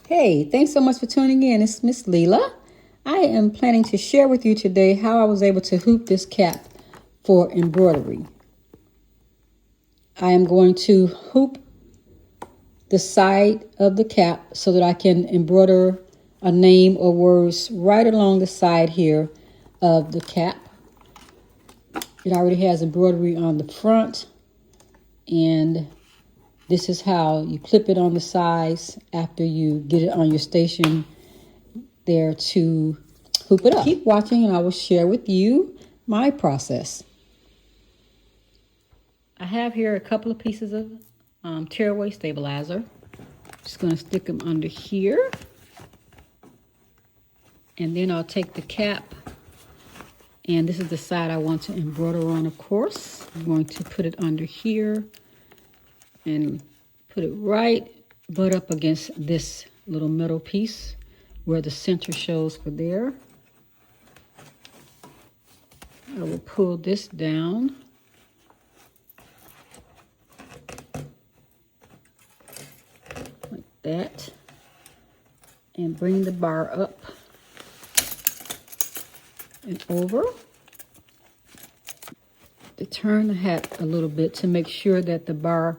Hey, thanks so much for tuning in. It's Miss Lela. I am planning to share with you today how I was able to hoop this cap for embroidery. I am going to hoop the side of the cap so that I can embroider a name or words right along the side here of the cap. It already has embroidery on the front, and this is how you clip it on the sides after you get it on your station there to hoop it up. Keep watching and I will share with you my process. I have here a couple of pieces of tearaway stabilizer. Just going to stick them under here. And then I'll take the cap, and this is the side I want to embroider on, of course. I'm going to put it under here and put it right butt up against this little metal piece where the center shows for there. I will pull this down. Like that. And bring the bar up and over. To turn the hat a little bit to make sure that the bar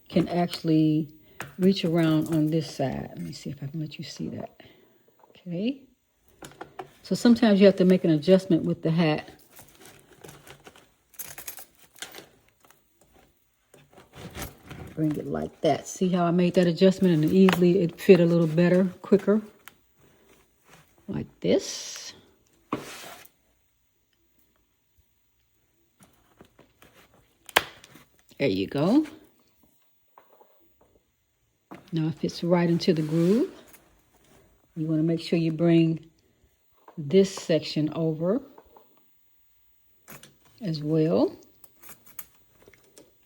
can actually reach around on this side. Let me see if I can let you see that. Okay. So sometimes you have to make an adjustment with the hat. Bring it like that. See how I made that adjustment, and easily it fit a little better, quicker. Like this. There you go. Now it fits right into the groove. You want to make sure you bring this section over as well.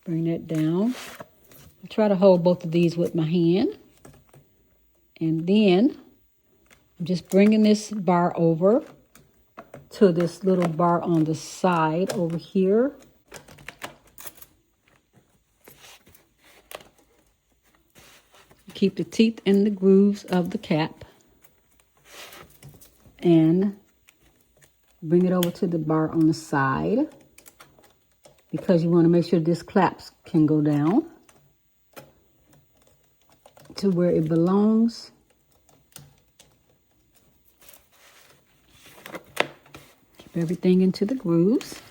Bring that down. I try to hold both of these with my hand. And then I'm just bringing this bar over to this little bar on the side over here. Keep the teeth in the grooves of the cap. And bring it over to the bar on the side, because you want to make sure this clasp can go down to where it belongs. Keep everything into the grooves.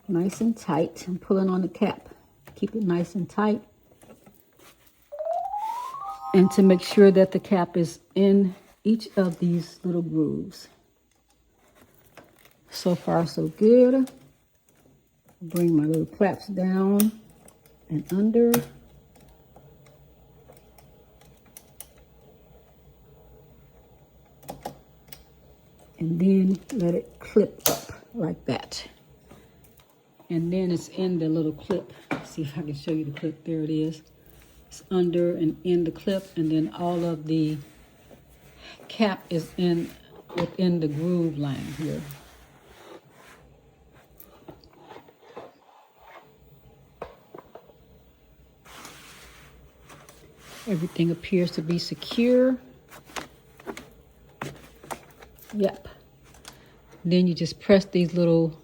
Nice and tight. I'm pulling on the cap. Keep it nice and tight. And to make sure that the cap is in each of these little grooves. So far, so good. Bring my little clasps down and under. And then let it clip up like that. And then it's in the little clip. See if I can show you the clip. There it is. It's under and in the clip, and then all of the cap is within the groove line here. Everything appears to be secure. Yep. Then you just press these little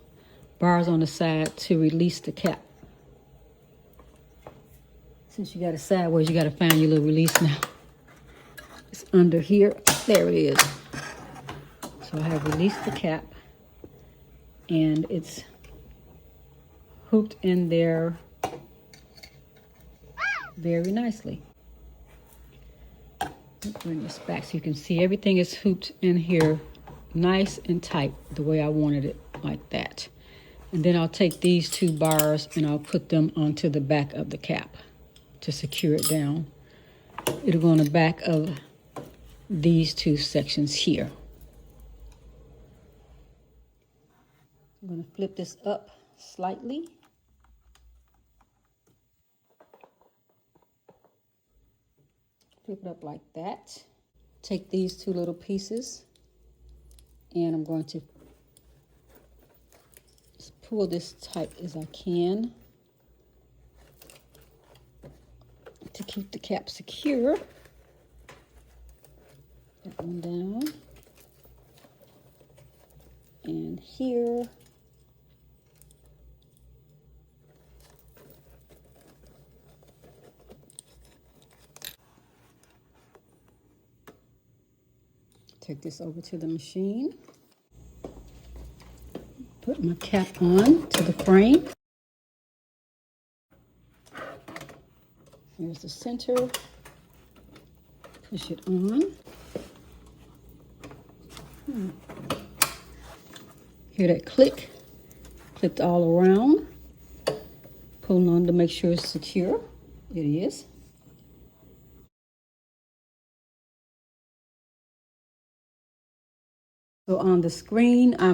bars on the side to release the cap. Since you got it sideways, you got to find your little release now. It's under here. There it is. So I have released the cap, and it's hooked in there very nicely. Bring this back so you can see everything is hooped in here nice and tight the way I wanted it, like that. And then I'll take these two bars and I'll put them onto the back of the cap to secure it down. It'll go on the back of these two sections here. I'm going to flip this up slightly. Flip it up like that. Take these two little pieces, and I'm going to just pull this tight as I can to keep the cap secure. on down. And here. Take this over to the machine. Put my cap on to the frame. Here's the center. Push it on. Hear that click? Clicked all around. Pulling on to make sure it's secure. It is. So on the screen, I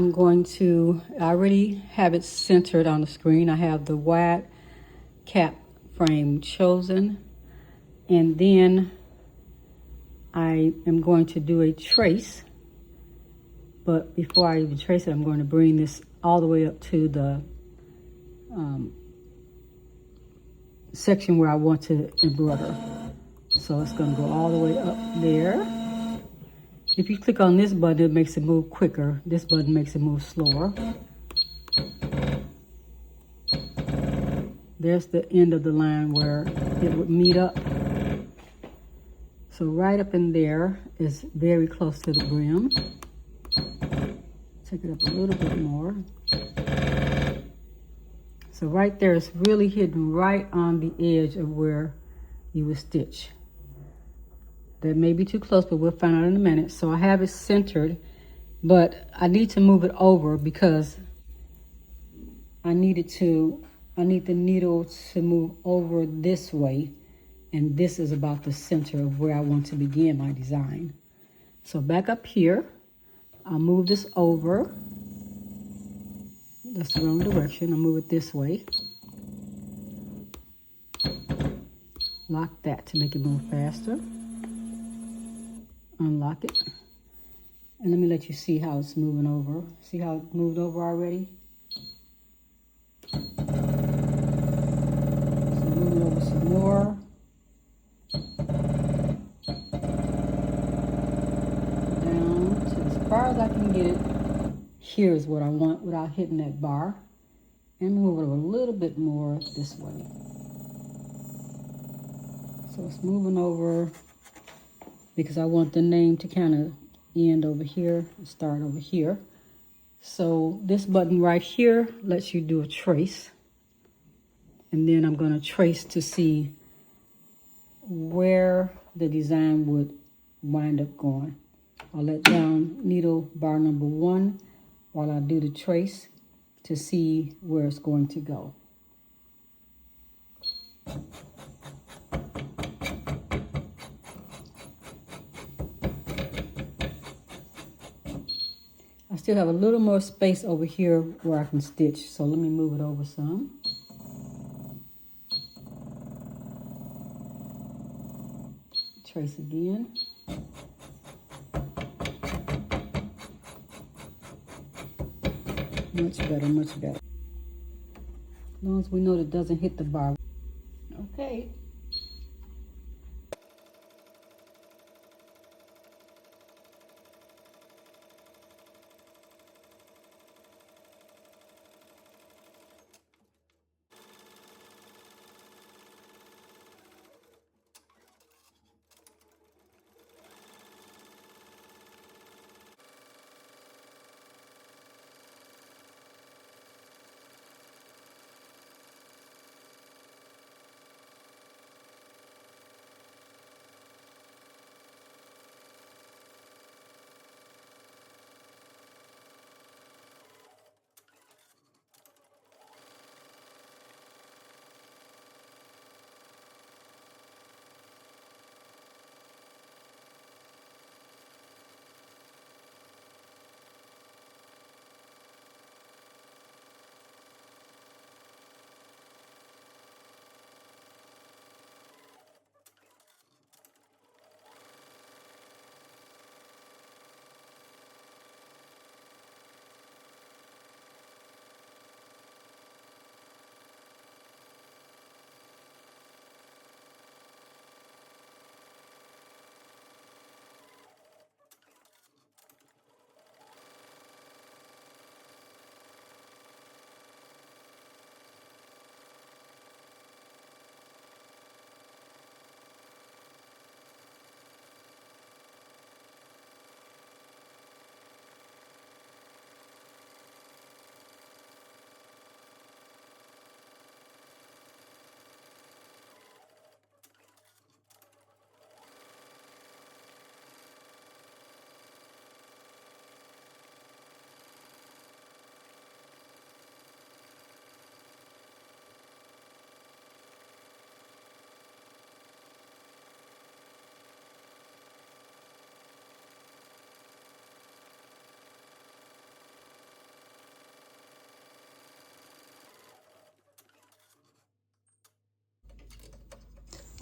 already have it centered on the screen. I have the wide cap frame chosen. And then I am going to do a trace. But before I even trace it, I'm going to bring this all the way up to the section where I want to embroider. So it's going to go all the way up there. If you click on this button, it makes it move quicker. This button makes it move slower. There's the end of the line where it would meet up. So right up in there is very close to the brim. Take it up a little bit more. So right there is really hidden right on the edge of where you would stitch. That may be too close, but we'll find out in a minute. So I have it centered, but I need to move it over because I need the needle to move over this way, and this is about the center of where I want to begin my design. So back up here, I'll move this over. That's the wrong direction. I'll move it this way. Lock that to make it move faster. Unlock it. And let me let you see how it's moving over. See how it moved over already? So moving over some more. Down to as far as I can get it. Here's what I want without hitting that bar. And move it a little bit more this way. So it's moving over because I want the name to kind of end over here and start over here. So this button right here lets you do a trace. And then I'm going to trace to see where the design would wind up going. I'll let down needle bar number 1 while I do the trace to see where it's going to go. I still have a little more space over here where I can stitch, so let me move it over some. Trace again. Much better, much better. As long as we know that it doesn't hit the bar. Okay.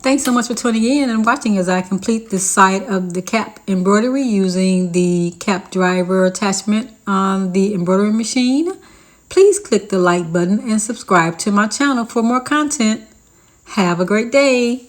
Thanks so much for tuning in and watching as I complete this side of the cap embroidery using the cap driver attachment on the embroidery machine. Please click the like button and subscribe to my channel for more content. Have a great day.